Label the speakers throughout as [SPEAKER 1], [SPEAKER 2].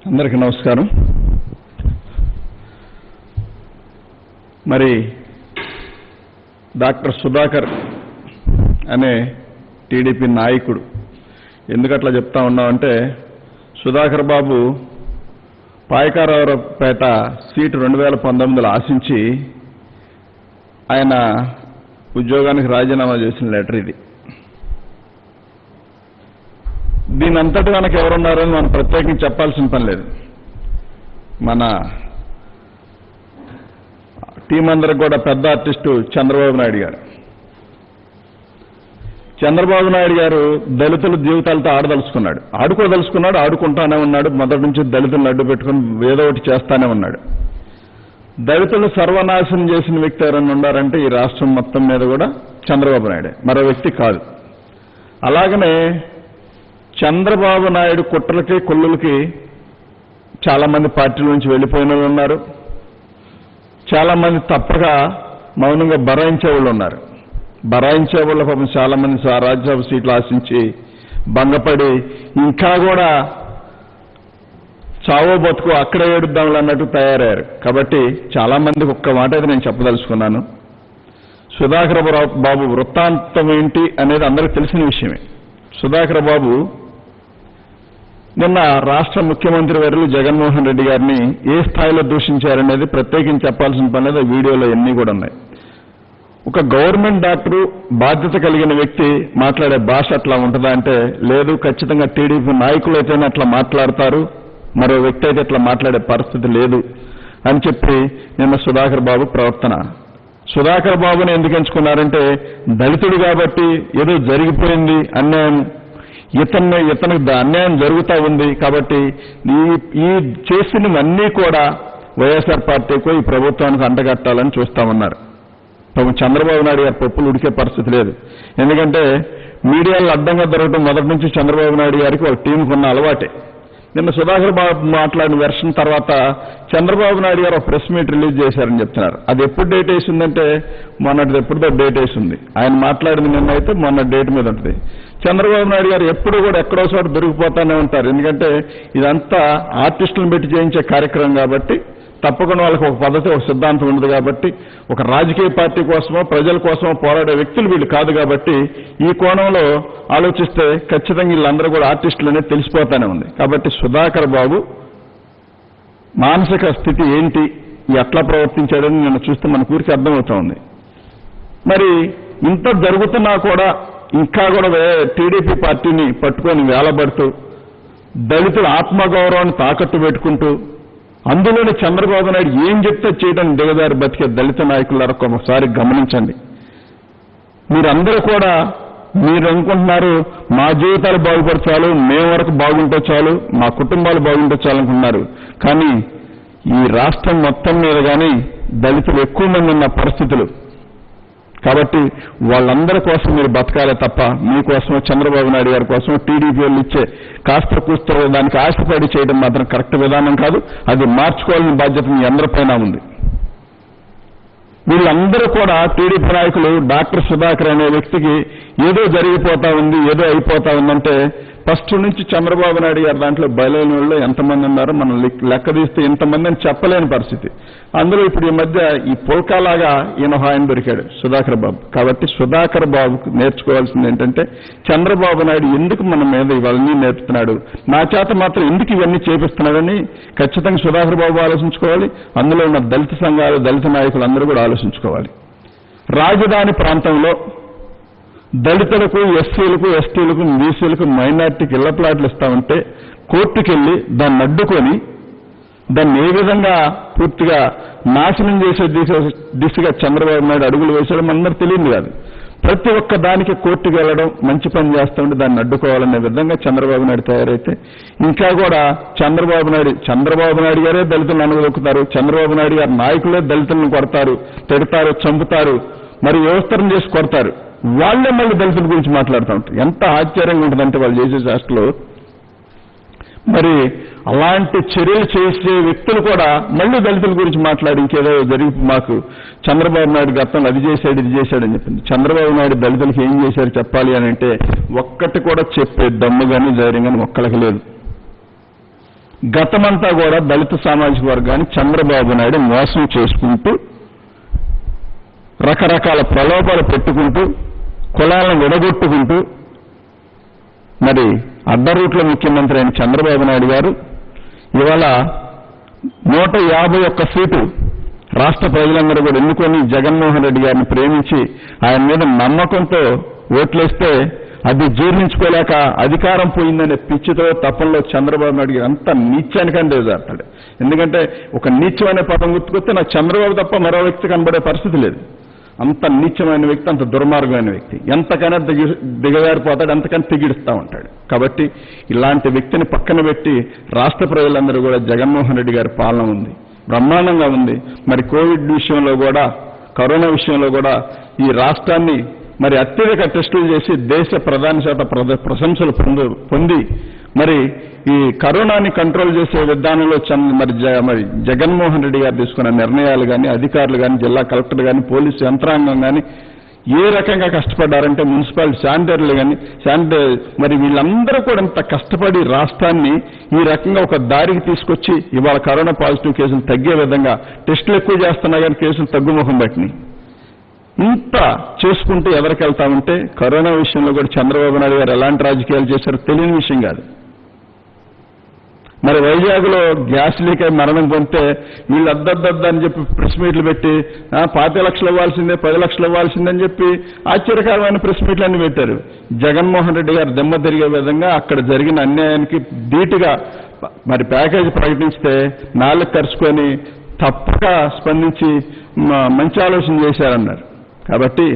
[SPEAKER 1] అందరికీ నమస్కారం. మరి డాక్టర్ సుధాకర్ అనే టీడీపీ నాయకుడు ఎందుకట్లా చెప్తా ఉన్నామంటే, సుధాకర్ బాబు పాయకారావుపేట సీటు 2019లో ఆశించి ఆయన ఉద్యోగానికి రాజీనామా చేసిన లెటర్ ఇది. దీని అంతటి మనకు ఎవరున్నారని మనం ప్రత్యేకంగా చెప్పాల్సిన పని లేదు. మన టీం అందరికి కూడా పెద్ద ఆర్టిస్టు చంద్రబాబు నాయుడు గారు. చంద్రబాబు నాయుడు గారు దళితుల జీవితాలతో ఆడుకోదలుచుకున్నాడు, ఆడుకుంటానే ఉన్నాడు. మొదటి నుంచి దళితులను అడ్డు పెట్టుకుని ఏదో ఒకటి చేస్తానే ఉన్నాడు. దళితులు సర్వనాశనం చేసిన వ్యక్తి ఎవరైనా ఉన్నారంటే ఈ రాష్ట్రం మొత్తం మీద కూడా చంద్రబాబు నాయుడే, మరో వ్యక్తి కాదు. అలాగనే చంద్రబాబు నాయుడు కుట్రలకి కొల్లులకి చాలా మంది పార్టీల నుంచి వెళ్ళిపోయిన వాళ్ళు ఉన్నారు. చాలా మంది తప్పక మౌనంగా బరాయించే వాళ్ళు ఉన్నారు. బరాయించే వాళ్ళ పాపం చాలా మంది రాజ్యసభ సీట్లు ఆశించి భంగపడి ఇంకా కూడా చావో బతుకు అక్కడే ఏడుద్దాంలు అన్నట్టు తయారయ్యారు. కాబట్టి చాలా మందికి ఒక్క మాట అయితే నేను చెప్పదలుచుకున్నాను. సుధాకర్ బాబు వృత్తాంతం ఏంటి అనేది అందరికీ తెలిసిన విషయమే. సుధాకర్ బాబు నిన్న రాష్ట్ర ముఖ్యమంత్రి వర్యులు జగన్మోహన్ రెడ్డి గారిని ఏ స్థాయిలో దూషించారనేది ప్రత్యేకించి చెప్పాల్సిన పని లేదు. వీడియోలో ఎన్ని కూడా ఉన్నాయి. ఒక గవర్నమెంట్ డాక్టరు బాధ్యత కలిగిన వ్యక్తి మాట్లాడే భాష అట్లా ఉంటుందా అంటే లేదు, ఖచ్చితంగా టీడీపీ నాయకులు అయితేనే అట్లా మాట్లాడతారు, మరో వ్యక్తి అయితే అట్లా మాట్లాడే పరిస్థితి లేదు అని చెప్పి నిన్న సుధాకర్ బాబు ప్రవర్తన. సుధాకర్ బాబుని ఎందుకు ఎంచుకున్నారంటే దళితుడు కాబట్టి ఏదో జరిగిపోయింది అన్యాయం, ఇతనికి అన్యాయం జరుగుతూ ఉంది కాబట్టి ఈ చేసినవన్నీ కూడా వైఎస్ఆర్ పార్టీకో ఈ ప్రభుత్వానికి అంటగట్టాలని చూస్తామన్నారు. చంద్రబాబు నాయుడు గారి పప్పులు ఉడికే పరిస్థితి లేదు. ఎందుకంటే మీడియాలో అడ్డంగా దొరకడం మొదటి నుంచి చంద్రబాబు నాయుడు గారికి వాళ్ళ టీంకు ఉన్న అలవాటే. నిన్న సుధాకర్ బాబు మాట్లాడిన వెర్షన్ తర్వాత చంద్రబాబు నాయుడు గారు ఒక ప్రెస్ మీట్ రిలీజ్ చేశారని చెప్తున్నారు. అది ఎప్పుడు డేట్ వేసిందంటే మొన్నటిది ఎప్పుడుదో డేట్ వేసింది. ఆయన మాట్లాడింది నిన్న అయితే మొన్న డేట్ మీద ఉంటుంది. చంద్రబాబు నాయుడు గారు ఎప్పుడు కూడా ఎక్కడో చోట దొరికిపోతానే ఉంటారు. ఎందుకంటే ఇదంతా ఆర్టిస్టులను పెట్టి చేయించే కార్యక్రమం కాబట్టి తప్పకుండా వాళ్ళకి ఒక పద్ధతి, ఒక సిద్ధాంతం ఉండదు. కాబట్టి ఒక రాజకీయ పార్టీ కోసమో ప్రజల కోసమో పోరాడే వ్యక్తులు వీళ్ళు కాదు. కాబట్టి ఈ కోణంలో ఆలోచిస్తే ఖచ్చితంగా వీళ్ళందరూ కూడా ఆర్టిస్టులు అనేది తెలిసిపోతానే ఉంది. కాబట్టి సుధాకర్ బాబు మానసిక స్థితి ఏంటి, ఎట్లా ప్రవర్తించాడని నిన్న చూస్తే మన ఊరికి అర్థమవుతా ఉంది. మరి ఇంత జరుగుతున్నా కూడా ఇంకా కూడా టీడీపీ పార్టీని పట్టుకొని వేలబడుతూ దళితుల ఆత్మగౌరవాన్ని తాకట్టు పెట్టుకుంటూ అందులోనే చంద్రబాబు నాయుడు ఏం చెప్తే చేయడం దిగదారి బతికే దళిత నాయకులారా ఒకసారి గమనించండి. మీరందరూ కూడా మీరు అనుకుంటున్నారు మా జీవితాలు బాగుపరచాలి, మేము వరకు బాగుంటే చాలు, మా కుటుంబాలు బాగుంటే చాలనుకుంటున్నారు. కానీ ఈ రాష్ట్రం మొత్తం మీద కానీ దళితులు ఎక్కువ మంది ఉన్న పరిస్థితులు. కాబట్టి వాళ్ళందరి కోసం మీరు బతకాలే తప్ప మీకోసమో చంద్రబాబు నాయుడు గారి కోసం టీడీపీ వాళ్ళు ఇచ్చే కాస్త కూస్తో దానికి ఆశపడి చేయడం మాత్రం కరెక్ట్ విధానం కాదు. అది మార్చుకోవాలని బాధ్యత మీ అందరిపైన ఉంది. వీళ్ళందరూ కూడా టీడీపీ నాయకులు డాక్టర్ సుధాకర్ అనే వ్యక్తికి ఏదో జరిగిపోతా ఉంది, ఏదో అయిపోతా ఉందంటే ఫస్ట్ నుంచి చంద్రబాబు నాయుడు గారు దాంట్లో బయలైన వాళ్ళు ఎంతమంది ఉన్నారో మనం లెక్క తీస్తే ఇంతమంది అని చెప్పలేని పరిస్థితి. అందులో ఇప్పుడు ఈ మధ్య ఈ పుల్కాలాగా ఈయన ఆయన దొరికాడు సుధాకర్ బాబు. కాబట్టి సుధాకర్ బాబుకు నేర్చుకోవాల్సింది ఏంటంటే చంద్రబాబు నాయుడు ఎందుకు మన మీద ఇవన్నీ నేర్పుతున్నాడు, నా చేత మాత్రం ఎందుకు ఇవన్నీ చేపిస్తున్నాడని ఖచ్చితంగా సుధాకర్ బాబు ఆలోచించుకోవాలి. అందులో ఉన్న దళిత సంఘాలు, దళిత నాయకులు అందరూ కూడా ఆలోచించుకోవాలి. రాజధాని ప్రాంతంలో దళితులకు, ఎస్సీలకు, ఎస్టీలకు, బీసీలకు, మైనార్టీకి ఇళ్ల ప్లాట్లు ఇస్తామంటే కోర్టుకెళ్లి దాన్ని అడ్డుకొని దాన్ని ఏ విధంగా పూర్తిగా నాశనం చేసే దిశగా చంద్రబాబు నాయుడు అడుగులు వేసేయడం అందరూ తెలియదు కాదు. ప్రతి ఒక్క దానికి కోర్టుకు వెళ్లడం, మంచి పని చేస్తూ ఉంటే దాన్ని అడ్డుకోవాలనే విధంగా చంద్రబాబు నాయుడు తయారైతే ఇంకా కూడా చంద్రబాబు నాయుడు గారే దళితులను అనుగొక్కుతారు, చంద్రబాబు నాయుడు గారి నాయకులే దళితులను కొడతారు, తిడతారు, చంపుతారు, మరి వ్యవస్థరం చేసి కొడతారు. వాళ్లే మళ్ళీ దళితుల గురించి మాట్లాడుతూ ఉంటారు. ఎంత ఆశ్చర్యంగా ఉంటుందంటే వాళ్ళు చేసే శాస్త్రలో. మరి అలాంటి చర్యలు చేసే వ్యక్తులు కూడా మళ్ళీ దళితుల గురించి మాట్లాడి ఇంకేదో జరిగి మాకు చంద్రబాబు నాయుడు గతంలో అది చేశాడు, ఇది చేశాడని చెప్పింది. చంద్రబాబు నాయుడు దళితులకు ఏం చేశారు చెప్పాలి అని అంటే ఒక్కటి కూడా చెప్పే దమ్ము కానీ ధైర్యం కానీ ఒక్కళ్ళకి లేదు. గతమంతా కూడా దళిత సామాజిక వర్గాన్ని చంద్రబాబు నాయుడు మోసం చేసుకుంటూ రకరకాల ప్రలోభాలు పెట్టుకుంటూ కులాలను విడగొట్టుకుంటూ మరి అడ్డరూట్ల ముఖ్యమంత్రి అయిన చంద్రబాబు నాయుడు గారు ఇవాళ 151 సీటు రాష్ట్ర ప్రజలందరూ కూడా ఎన్నుకొని జగన్మోహన్ రెడ్డి గారిని ప్రేమించి ఆయన మీద నమ్మకంతో ఓట్లేస్తే అది జీర్ణించుకోలేక అధికారం పోయిందనే పిచ్చితో తప్పంలో చంద్రబాబు నాయుడు గారు అంత నీచానికని దిగజారుతాడు. ఎందుకంటే ఒక నీచమైన పదం గుర్తుకొస్తే నాకు చంద్రబాబు తప్ప మరో వ్యక్తి కనబడే పరిస్థితి లేదు. అంత నీచమైన వ్యక్తి, అంత దుర్మార్గమైన వ్యక్తి, ఎంతకైనా దిగజారిపోతాడు, ఎంతకైనా తెగిడుస్తూ ఉంటాడు. కాబట్టి ఇలాంటి వ్యక్తిని పక్కన పెట్టి రాష్ట్ర ప్రజలందరూ కూడా జగన్మోహన్ రెడ్డి గారి పాలన ఉంది, బ్రహ్మాండంగా ఉంది. మరి కోవిడ్ విషయంలో కూడా, కరోనా విషయంలో కూడా ఈ రాష్ట్రాన్ని మరి అత్యధిక టెస్టులు చేసి దేశ ప్రధాని చేత ప్రశంసలు పొంది మరి ఈ కరోనాని కంట్రోల్ చేసే విధానంలో మరి జగన్మోహన్ రెడ్డి గారు తీసుకున్న నిర్ణయాలు కానీ, అధికారులు కానీ, జిల్లా కలెక్టర్ కానీ, పోలీసు యంత్రాంగం కానీ ఏ రకంగా కష్టపడ్డారంటే మున్సిపాలిటీ శానిటరీలు కానీ మరి వీళ్ళందరూ కూడా ఇంత కష్టపడి రాష్ట్రాన్ని ఈ రకంగా ఒక దారికి తీసుకొచ్చి ఇవాళ కరోనా పాజిటివ్ కేసులు తగ్గే విధంగా టెస్టులు ఎక్కువ చేస్తున్నా కానీ కేసులు తగ్గుముఖం పట్టినాయి. ఇంత చేసుకుంటూ ఎవరికెళ్తామంటే కరోనా విషయంలో కూడా చంద్రబాబు నాయుడు గారు ఎలాంటి రాజకీయాలు చేశారో తెలియని విషయం కాదు. మరి వైజాగ్లో గ్యాస్ లీక్ అయి మరణం పొందితే వీళ్ళు అని చెప్పి ప్రెస్ మీట్లు పెట్టి 5 లక్షలు ఇవ్వాల్సిందే, 10 లక్షలు ఇవ్వాల్సిందని చెప్పి ఆశ్చర్యకరమైన ప్రెస్ మీట్లన్నీ పెట్టారు. జగన్మోహన్ రెడ్డి గారు దెమ్మ తిరిగే విధంగా అక్కడ జరిగిన అన్యాయానికి ధీటుగా మరి ప్యాకేజీ ప్రకటిస్తే నాలుగు కరుచుకొని తప్పక స్పందించి మంచి ఆలోచన చేశారన్నారు. కాబట్టి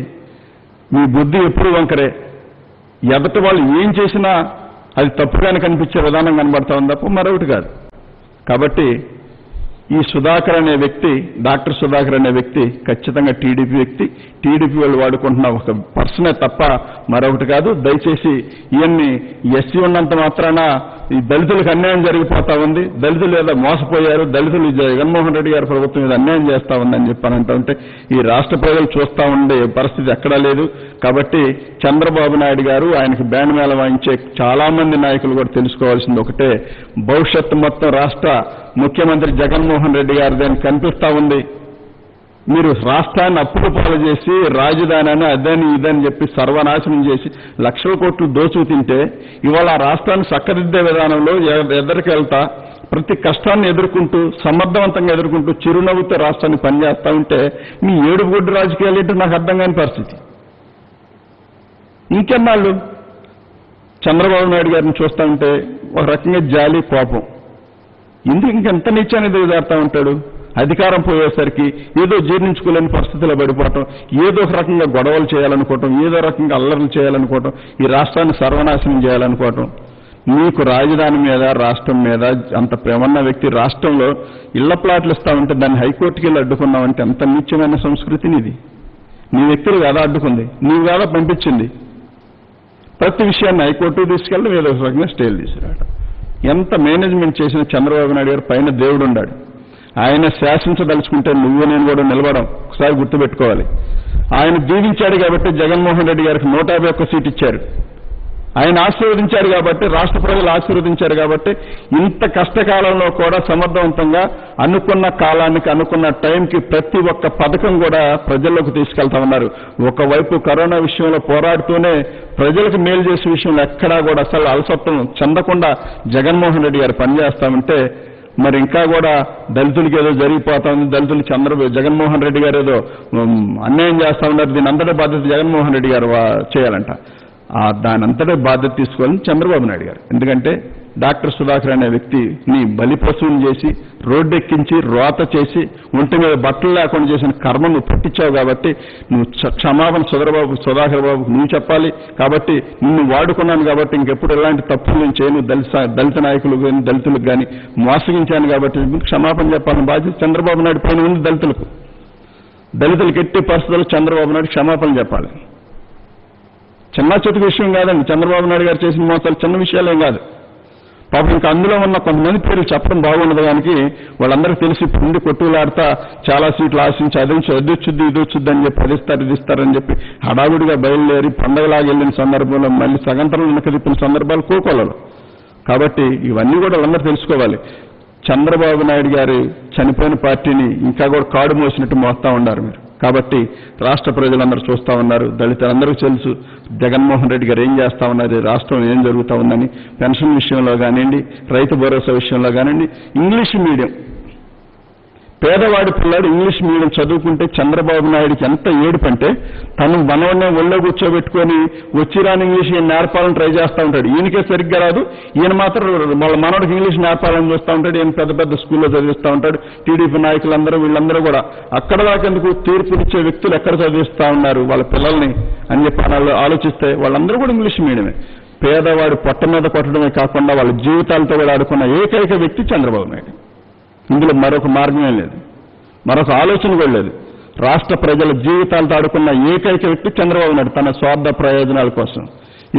[SPEAKER 1] మీ బుద్ధి ఎప్పుడు వంకరే, ఎదటి వాళ్ళు ఏం చేసినా అది తప్పుగానే కనిపించే విధానం కనబడతా ఉంది తప్ప మరొకటి కాదు. కాబట్టి ఈ సుధాకర్ అనే వ్యక్తి, డాక్టర్ సుధాకర్ అనే వ్యక్తి ఖచ్చితంగా టీడీపీ వ్యక్తి, టీడీపీ వాళ్ళు వాడుకుంటున్న ఒక పర్సనే తప్ప మరొకటి కాదు. దయచేసి ఇవన్నీ ఎస్సీ ఉన్నంత మాత్రాన ఈ దళితులకు అన్యాయం జరిగిపోతా ఉంది, దళితులు ఏదో మోసపోయారు, దళితులు జగన్మోహన్ రెడ్డి గారి ప్రభుత్వం మీద అన్యాయం చేస్తా ఉందని చెప్పానంటే ఈ రాష్ట్ర ప్రజలు చూస్తూ ఉండే పరిస్థితి ఎక్కడా లేదు. కాబట్టి చంద్రబాబు నాయుడు గారు, ఆయనకు బ్యాండ్ మేళ వాయించే చాలా మంది నాయకులు కూడా తెలుసుకోవాల్సింది ఒకటే, భవిష్యత్తు మొత్తం రాష్ట్ర ముఖ్యమంత్రి జగన్మోహన్ రెడ్డి గారిదని కనిపిస్తా ఉంది. మీరు రాష్ట్రాన్ని అప్పులు పాలు చేసి రాజధాని అదని ఇదని చెప్పి సర్వనాశనం చేసి లక్షల కోట్లు దోచుకు తింటే ఇవాళ ఆ రాష్ట్రాన్ని చక్కదిద్దే విధానంలో ఎదురుకెళ్తా ప్రతి కష్టాన్ని ఎదుర్కొంటూ సమర్థవంతంగా ఎదుర్కొంటూ చిరునవ్వుతో రాష్ట్రాన్ని పనిచేస్తా ఉంటే మీ ఏడుగుడ్డు రాజకీయాలు ఏంటో నాకు అర్థం కాని పరిస్థితి. ఇంకెన్నాళ్ళు చంద్రబాబు నాయుడు గారిని చూస్తూ ఉంటే ఒక రకంగా జాలి, కోపం. ఎందుకు ఇంకెంత నీచాన్ని దిగజారుతా ఉంటాడు? అధికారం పోయేసరికి ఏదో జీర్ణించుకోలేని పరిస్థితుల్లో పడిపోవటం, ఏదో ఒక రకంగా గొడవలు చేయాలనుకోవటం, ఏదో రకంగా అల్లర్లు చేయాలనుకోవటం, ఈ రాష్ట్రాన్ని సర్వనాశనం చేయాలనుకోవటం. మీకు రాజధాని మీద, రాష్ట్రం మీద అంత ప్రేమన్న వ్యక్తి రాష్ట్రంలో ఇళ్ల ప్లాట్లు ఇస్తా ఉంటే దాన్ని హైకోర్టుకి వెళ్ళి అడ్డుకున్నామంటే ఎంత నీచమైన సంస్కృతిని ఇది. నీ వ్యక్తులు కాదా అడ్డుకుంది, నీవు కాదా పంపించింది. ప్రతి విషయాన్ని హైకోర్టుకు తీసుకెళ్ళడం, ఏదో ఒక రకంగా స్టేలు తీసుకురావడం. ఎంత మేనేజ్మెంట్ చేసిన చంద్రబాబు నాయుడు గారు పైన దేవుడు ఉన్నాడు. ఆయన శాసించదలుచుకుంటే నువ్వు నేను కూడా నిలబడం ఒకసారి గుర్తుపెట్టుకోవాలి. ఆయన దీవించాడు కాబట్టి జగన్మోహన్ రెడ్డి గారికి 151 సీట్ ఇచ్చారు. ఆయన ఆశీర్వదించారు కాబట్టి, రాష్ట్ర ప్రజలు ఆశీర్వదించారు కాబట్టి ఇంత కష్టకాలంలో కూడా సమర్థవంతంగా అనుకున్న కాలానికి, అనుకున్న టైంకి ప్రతి ఒక్క పథకం కూడా ప్రజల్లోకి తీసుకెళ్తా ఉన్నారు. ఒకవైపు కరోనా విషయంలో పోరాడుతూనే ప్రజలకు మేలు చేసే విషయంలో ఎక్కడా కూడా అసలు అలసత్వం చెందకుండా జగన్మోహన్ రెడ్డి గారు పనిచేస్తామంటే మరి ఇంకా కూడా దళితులకి ఏదో జరిగిపోతా ఉంది, దళితులు జగన్మోహన్ రెడ్డి గారు ఏదో అన్యాయం చేస్తా ఉన్నారు, దీని అంతటా బాధ్యత జగన్మోహన్ రెడ్డి గారు చేయాలంట. దాని అంతటా బాధ్యత తీసుకోవాలని చంద్రబాబు నాయుడు గారు. ఎందుకంటే డాక్టర్ సుధాకర్ అనే వ్యక్తిని బలిపశువుని చేసి, రోడ్డెక్కించి, రోత చేసి, ఒంటి మీద బట్టలు లేకుండా చేసిన కర్మ నువ్వు పట్టించావు కాబట్టి నువ్వు క్షమాపణ సుధాకర్ బాబుకు నువ్వు చెప్పాలి. కాబట్టి నిన్ను వాడుకున్నాను కాబట్టి ఇంకెప్పుడు ఎలాంటి తప్పులు నేను చేయను, దళిత నాయకులు కానీ దళితులకు కానీ మోసగించాను కాబట్టి క్షమాపణ చెప్పాలని బాధ్యత చంద్రబాబు నాయుడు పైన ఉంది. దళితులకు ఎట్టి పరిస్థితుల్లో చంద్రబాబు నాయుడు క్షమాపణ చెప్పాలి. చిన్న చిన్న విషయం కాదండి, చంద్రబాబు నాయుడు గారు చేసిన మోసాలు చిన్న విషయాలేం కాదు. పాపం ఇంకా అందులో ఉన్న కొంతమంది పేర్లు చెప్పడం బాగుండదు. దానికి వాళ్ళందరికీ తెలిసి పుండి కొట్టులాడుతా చాలా సీట్లు ఆశించి అదొచ్చుద్ది ఇదొచ్చుద్ది అని చెప్పి ఇది ఇస్తారని చెప్పి హడావుడిగా బయలుదేరి పండగలాగా వెళ్ళిన సందర్భంలో మళ్ళీ సగంతరం వెనక తిప్పిన సందర్భాలు కోకోలలో. కాబట్టి ఇవన్నీ కూడా వాళ్ళందరూ తెలుసుకోవాలి. చంద్రబాబు నాయుడు గారు చనిపోయిన పార్టీని ఇంకా కూడా కాడు మోసినట్టు మోస్తా ఉన్నారు మీరు. కాబట్టి రాష్ట్ర ప్రజలందరూ చూస్తూ ఉన్నారు, దళితులందరికీ తెలుసు జగన్మోహన్ రెడ్డి గారు ఏం చేస్తా ఉన్నారు, రాష్ట్రం ఏం జరుగుతూ ఉందని. పెన్షన్ విషయంలో కానివ్వండి, రైతు భరోసా విషయంలో కానివ్వండి, ఇంగ్లీష్ మీడియం పేదవాడి పిల్లాడు ఇంగ్లీష్ మీడియం చదువుకుంటే చంద్రబాబు నాయుడికి ఎంత ఏడుపంటే తను మనవన్నే ఒళ్ళో కూర్చోబెట్టుకొని వచ్చిరాని ఇంగ్లీష్ ఈయన నేర్పాలని ట్రై చేస్తూ ఉంటాడు. ఈయనకే సరిగ్గా రాదు, ఈయన మాత్రం వాళ్ళ మనవడికి ఇంగ్లీష్ నేర్పాలని చూస్తూ ఉంటాడు. ఈయన పెద్ద పెద్ద స్కూల్లో చదివిస్తూ ఉంటాడు. టీడీపీ నాయకులందరూ వీళ్ళందరూ కూడా అక్కడ దాకెందుకు తీర్పునిచ్చే వ్యక్తులు ఎక్కడ చదివిస్తూ ఉన్నారు వాళ్ళ పిల్లల్ని అని చెప్పి వాళ్ళు ఆలోచిస్తే వాళ్ళందరూ కూడా ఇంగ్లీష్ మీడియమే. పేదవాడు పొట్ట మీద కొట్టడమే కాకుండా వాళ్ళ జీవితాలతో కూడా ఆడుకున్న ఏకైక వ్యక్తి చంద్రబాబు నాయుడు. ఇందులో మరొక మార్గమే లేదు, మరొక ఆలోచన కూడా లేదు. రాష్ట్ర ప్రజల జీవితాలతో ఆడుకున్న ఏకైక వ్యక్తి చంద్రబాబు నాయుడు తన స్వార్థ ప్రయోజనాల కోసం.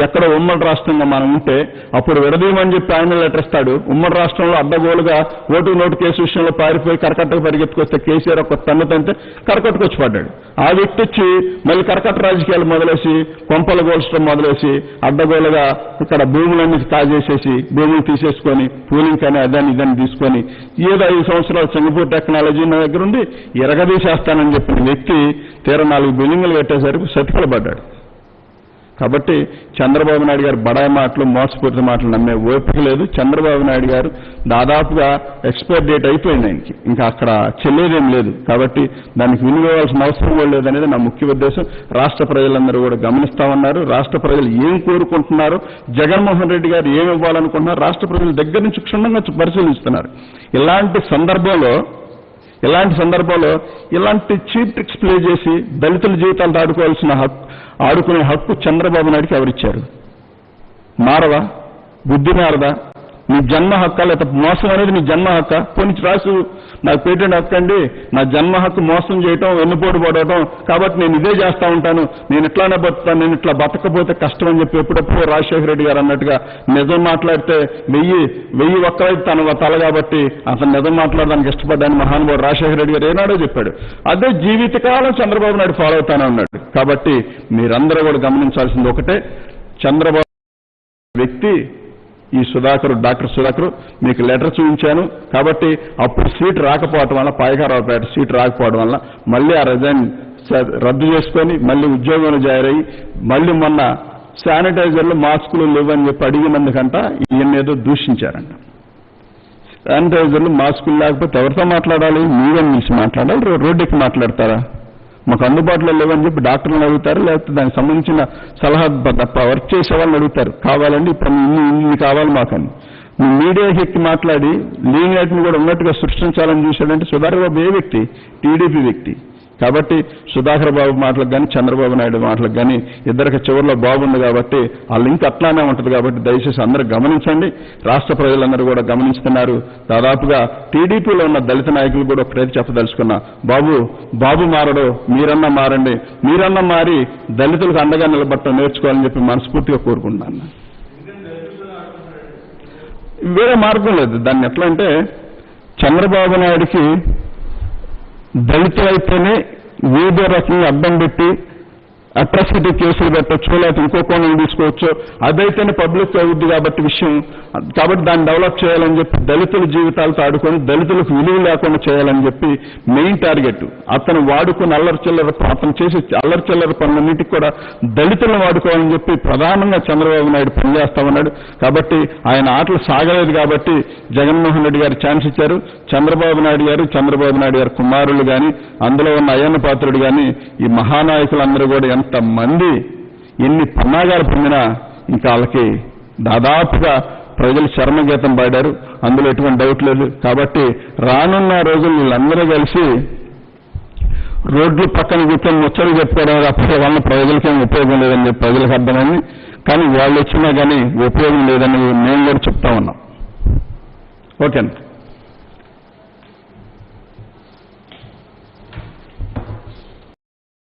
[SPEAKER 1] ఎక్కడ ఉమ్మడి రాష్ట్రంగా మనం ఉంటే అప్పుడు విడదీయమని చెప్పి ఆయన లెటర్ ఇస్తాడు. ఉమ్మడి రాష్ట్రంలో అడ్డగోలుగా ఓటు నోటు కేసు విషయంలో పారిపోయి కరకట్టకు పరిగెత్తుకొస్తే కేసీఆర్ ఒక తన్నుతంటే కరకట్టుకు వచ్చి పడ్డాడు. ఆ వ్యక్తి వచ్చి మళ్ళీ కరకట్ట రాజకీయాలు మొదలేసి కొంపలు గోల్చడం మొదలేసి అడ్డగోలుగా ఇక్కడ భూములన్నీ కాజేసేసి భూములు తీసేసుకొని పూలింగ్ కానీ అదాన్ని ఇదాన్ని తీసుకొని ఏదో 5 సంవత్సరాలు సింగపూర్ టెక్నాలజీ నా దగ్గర ఉంది ఎరగదీసేస్తానని చెప్పిన వ్యక్తి తీరా 4 బిల్డింగులు కట్టేసరికి సతికిల పడ్డాడు. కాబట్టి చంద్రబాబు నాయుడు గారు బడాయి మాటలు మోసపూరిత మాటలు నమ్మే ఓపిక లేదు. చంద్రబాబు నాయుడు గారు దాదాపుగా ఎక్స్పైర్ డేట్ అయిపోయింది ఆయనకి, ఇంకా అక్కడ చెల్లేదేం లేదు. కాబట్టి దానికి వినియోగాల్సిన అవసరం కూడా లేదనేది నా ముఖ్య ఉద్దేశం. రాష్ట్ర ప్రజలందరూ కూడా గమనిస్తా ఉన్నారు. రాష్ట్ర ప్రజలు ఏం కోరుకుంటున్నారో, జగన్మోహన్ రెడ్డి గారు ఏమి ఇవ్వాలనుకుంటున్నారు రాష్ట్ర ప్రజల దగ్గర నుంచి క్షుణ్ణంగా పరిశీలిస్తున్నారు. ఇలాంటి సందర్భంలో ఇలాంటి చీప్ ట్రిక్స్ ప్లే చేసి దళితుల జీవితాలతో ఆడుకునే హక్కు చంద్రబాబు నాయుడికి ఎవరిచ్చారు? మారవా? బుద్ధి మారదా? నీ జన్మ హక్కా లేకపోతే మోసం అనేది నీ జన్మ హక్కా? పోనీ రాసు నాకు పేటెంట్ హక్కు అండి, నా జన్మ హక్కు మోసం చేయటం, వెన్నుపోటు పడటం, కాబట్టి నేను ఇదే చేస్తా ఉంటాను, నేను ఇట్లానే బతుకుతాను, నేను ఇట్లా బతకపోతే కష్టం అని చెప్పి ఎప్పుడప్పుడు రాజశేఖర రెడ్డి గారు అన్నట్టుగా నిజం మాట్లాడితే 1000 ఒక్కరైతే తన తల కాబట్టి అతను నిజం మాట్లాడడానికి ఇష్టపడ్డాను మహానుభావుడు రాజశేఖర రెడ్డి గారు ఏనాడో చెప్పాడు. అదే జీవితకాలం చంద్రబాబు నాయుడు ఫాలో అవుతానే ఉన్నాడు. కాబట్టి మీరందరూ కూడా గమనించాల్సింది ఒకటే, చంద్రబాబు వ్యక్తి ఈ డాక్టర్ సుధాకర్ మీకు లెటర్ చూపించాను కాబట్టి అప్పుడు సీట్ రాకపోవటం వల్ల పాయకారావుపేట సీట్ రాకపోవడం వల్ల మళ్ళీ ఆ రిజైన్ రద్దు చేసుకొని మళ్ళీ ఉద్యోగంలో జాయిన్ అయ్యి మళ్ళీ మొన్న శానిటైజర్లు మాస్కులు లేవని చెప్పి అడిగినందుకంట ఈయన ఏదో దూషించారంట. శానిటైజర్లు మాస్కులు లేకపోతే ఎవరితో మాట్లాడాలి? మీరే నిలిచి మాట్లాడాలి, రోడ్డుకి మాట్లాడతారా? మాకు అందుబాటులో లేవని చెప్పి డాక్టర్లను అడుగుతారు, లేకపోతే దానికి సంబంధించిన సలహా తప్ప వర్క్ చేసే వాళ్ళని అడుగుతారు. కావాలండి ఇప్పుడు ఇన్ని కావాలి మాకని. మీ మీడియాకి ఎక్కి మాట్లాడి లీనియాటిని కూడా ఉన్నట్టుగా సృష్టించాలని చూశాడంటే సుధాకర్ బాబు ఏ వ్యక్తి? టీడీపీ వ్యక్తి. కాబట్టి సుధాకర్ బాబు మాటలకు కానీ చంద్రబాబు నాయుడు మాటలకు కానీ ఇద్దరికి చివరిలో బాగుంది కాబట్టి ఆ లింక్ అట్లానే ఉంటుంది. కాబట్టి దయచేసి అందరూ గమనించండి. రాష్ట్ర ప్రజలందరూ కూడా గమనిస్తున్నారు. దాదాపుగా టీడీపీలో ఉన్న దళిత నాయకులు కూడా ఒకటైతే చెప్పదలుచుకున్నా, బాబు మారడు, మీరన్నా మారండి, మీరన్నా మారి దళితులకు అండగా నిలబడటం నేర్చుకోవాలని చెప్పి మనస్ఫూర్తిగా కోరుకుంటున్నాను. వేరే మార్గం లేదు. దాన్ని ఎట్లా అంటే చంద్రబాబు నాయుడికి దళితులైతేనే ఏదో రకంగా అడ్డం పెట్టి అట్రాసిటీ కేసులు పెట్టచ్చు, లేకపోతే ఇంకో కోణం తీసుకోవచ్చు, అదైతేనే పబ్లిక్ అవుద్ది కాబట్టి విషయం. కాబట్టి దాన్ని డెవలప్ చేయాలని చెప్పి దళితుల జీవితాలతో ఆడుకొని దళితులకు విలువ లేకుండా చేయాలని చెప్పి మెయిన్ టార్గెట్. అతను వాడుకుని అతను చేసే అల్లరిచిల్లర పనులన్నింటికి కూడా దళితులను వాడుకోవాలని చెప్పి ప్రధానంగా చంద్రబాబు నాయుడు పనిచేస్తా ఉన్నాడు. కాబట్టి ఆయన ఆటలు సాగలేదు కాబట్టి జగన్మోహన్ రెడ్డి గారు ఛాన్స్ ఇచ్చారు. చంద్రబాబు నాయుడు గారు కుమారులు కానీ అందులో ఉన్న అయ్యన్న పాత్రుడు కానీ ఈ మహానాయకులందరూ కూడా ఎంతమంది ఎన్ని పన్నాగాలు పొందినా ఇంకా వాళ్ళకి దాదాపుగా ప్రజలు చర్మగీతం పాడారు, అందులో ఎటువంటి డౌట్ లేదు. కాబట్టి రానున్న రోజులు వీళ్ళందరూ కలిసి రోడ్లు పక్కన కూర్చొని ముచ్చలు చెప్పుకోవడం అప్పటి వల్ల ప్రజలకేం ఉపయోగం లేదని చెప్పి ప్రజలకు అర్థమైంది. కానీ వాళ్ళు వచ్చినా కానీ ఉపయోగం లేదని మేము కూడా చెప్తా ఉన్నాం. ఓకేనా?